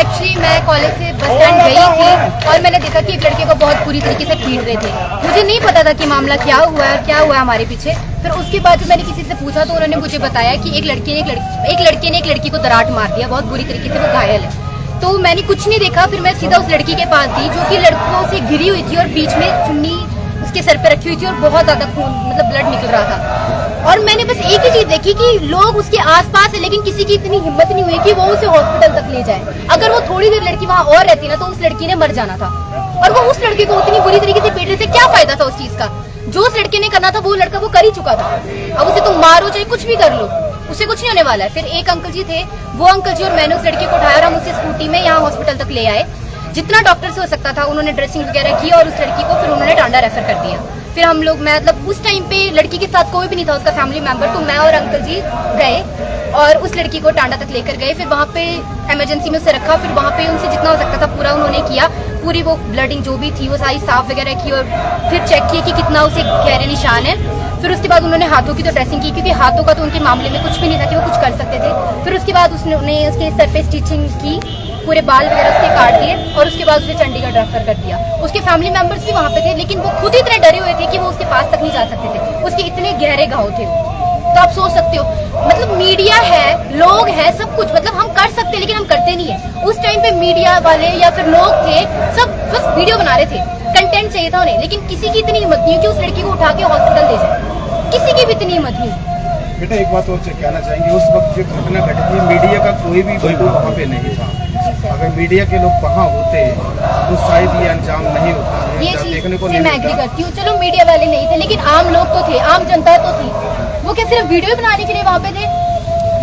Actually मैं college से bus stand गई थी और मैंने देखा कि एक लड़के को बहुत बुरी तरीके से पीट रहे थे। मुझे नहीं पता था कि मामला क्या हुआ है और क्या हुआ है हमारे पीछे। फिर उसके बाद जब मैंने किसी से पूछा तो उन्होंने मुझे बताया कि एक लड़के ने एक लड़की को दराट मार दिया, बहुत बुरी तरीके से वो घायल है। तो मैंने कुछ नहीं देखा, फिर मैं सीधा उस लड़की के पास गई जो कि लड़कों से घिरी हुई थी और बीच में चुन्नी उसके सर पे रखी हुई थी और बहुत ज्यादा खून मतलब ब्लड निकल रहा था। और मैंने बस एक ही चीज देखी कि लोग उसके आसपास है लेकिन किसी की इतनी हिम्मत नहीं हुई कि वो उसे हॉस्पिटल तक ले जाए। अगर वो थोड़ी देर लड़की वहां और रहती ना तो उस लड़की ने मर जाना था। और वो उस लड़के को उतनी बुरी तरीके से पीट रहे थे, क्या फायदा था उस चीज का? जो उस लड़के ने करना था वो लड़का वो कर ही चुका था। अब उसे तुम मारो चाहे कुछ भी कर लो, उसे कुछ नहीं होने वाला है। फिर एक अंकल जी थे, वो अंकल जी और मैंने उस लड़के को उठाया और हम उसे स्कूटी में यहाँ हॉस्पिटल तक ले आए। जितना डॉक्टर से हो सकता था उन्होंने ड्रेसिंग वगैरह की और उस लड़की को फिर उन्होंने टांडा रेफर कर दिया। फिर हम लोग मतलब उस टाइम पे लड़की के साथ कोई भी नहीं था उसका फैमिली मेंबर, तो मैं और अंकल जी गए और उस लड़की को टांडा तक लेकर गए। फिर वहाँ पे इमरजेंसी में उसे रखा, फिर वहाँ पे उनसे जितना हो सकता था पूरा उन्होंने किया। पूरी वो ब्लडिंग जो भी थी वो सारी साफ वगैरह की और फिर चेक किया कि कितना उसे गहरे निशान है। फिर उसके बाद उन्होंने हाथों की तो ड्रेसिंग की, क्योंकि हाथों का तो उनके मामले में कुछ भी नहीं था कि वो कुछ कर सकते थे। फिर उसके बाद उसने उसके सर पे स्टिचिंग की, पूरे बाल वगैरह उसके काट दिए और उसके बाद उसे चंडीगढ़ रेफर कर दिया। उसके फैमिली मेंबर्स भी वहाँ पे थे लेकिन वो खुद इतने डरे हुए थे कि वो उसके पास तक नहीं जा सकते थे, उसके इतने गहरे घाव थे। तो आप सोच सकते हो, मतलब मीडिया है, लोग हैं, सब कुछ, मतलब हम कर सकते हैं लेकिन हम करते नहीं है। उस टाइम पे मीडिया वाले या फिर लोग थे, सब बस वीडियो बना रहे थे, कंटेंट चाहिए था उन्हें, लेकिन किसी की इतनी हिम्मत नहीं है कि उस लड़की को उठा के हॉस्पिटल ले जाए। किसी की भी इतनी हिम्मत नहीं। बेटा एक बात और कहना चाहेंगे, उस वक्त जो घटना घटी थी मीडिया का कोई भी बंधु वहाँ पे नहीं था। अगर मीडिया के लोग वहाँ होते तो शायद ये अंजाम नहीं होता। ये चीज से मैं एग्री करती हूँ। चलो मीडिया वाले नहीं थे लेकिन आम लोग तो थे, आम जनता तो थी। वो क्या सिर्फ वीडियो बनाने के लिए वहाँ पे थे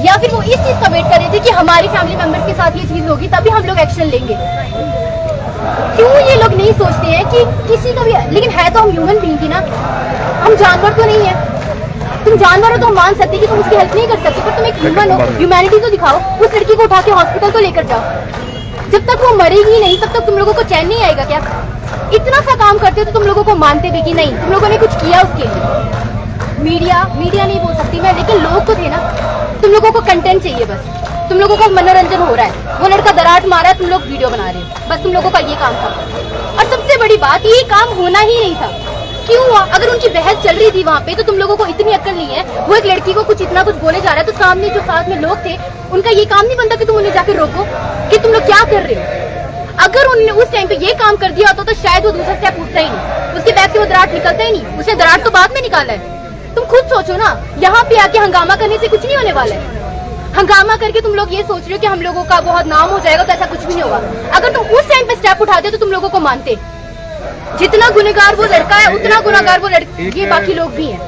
या फिर वो इस चीज का वेट कर रहे थे कि हमारी फैमिली मेंबर्स के साथ ये चीज होगी तभी हम लोग एक्शन लेंगे? क्यों ये लोग नहीं सोचते हैं कि किसी का भी, लेकिन है तो हम ह्यूमन बीइंग ही ना, हम जानवर तो नहीं है। तुम जानवर हो तो मान सकते कि तुम उसकी हेल्प नहीं कर सकते, पर तुम एक ह्यूमन हो, ह्यूमैनिटी तो दिखाओ। उस लड़की को उठा के हॉस्पिटल तो लेकर जाओ। जब तक वो मरेगी नहीं तब तक तुम लोगों को चैन नहीं आएगा क्या? इतना सा काम करते तो तुम लोगों को मानते भी कि नहीं तुम लोगों ने कुछ किया उसके लिए। मीडिया नहीं बोल सकती मैं, लेकिन लोग तो थे ना। तुम लोगों को कंटेंट चाहिए, बस तुम लोगों को मनोरंजन हो रहा है। वो लड़का दराट मारा है, तुम लोग वीडियो बना रहे हो, बस तुम लोगों का ये काम था। और सबसे बड़ी बात, ये काम होना ही नहीं था। क्यों हुआ? अगर उनकी बहस चल रही थी वहाँ पे तो तुम लोगों को इतनी अक्ल नहीं है। वो एक लड़की को इतना कुछ बोले जा रहा है तो सामने जो साथ में लोग थे उनका ये काम नहीं बनता कि तुम उन्हें जाकर रोको कि तुम लोग क्या कर रहे हो। अगर उन्होंने उस टाइम पे ये काम कर दिया होता तो शायद वो दूसरा स्टेप उठता ही नहीं, उसके बैग से वो दराट निकलता ही नहीं। उसने दराट तो बाद में निकाला है। तुम खुद सोचो ना, यहाँ पे आके हंगामा करने से कुछ नहीं होने वाला है। हंगामा करके तुम लोग ये सोच रहे हो कि हम लोगों का बहुत नाम हो जाएगा, तो ऐसा कुछ भी नहीं होगा। अगर तुम उस टाइम पे स्टेप उठाते तो तुम लोगों को मानते। जितना गुनहगार वो लड़का है उतना गुनहगार वो लड़की, ये बाकी लोग भी हैं।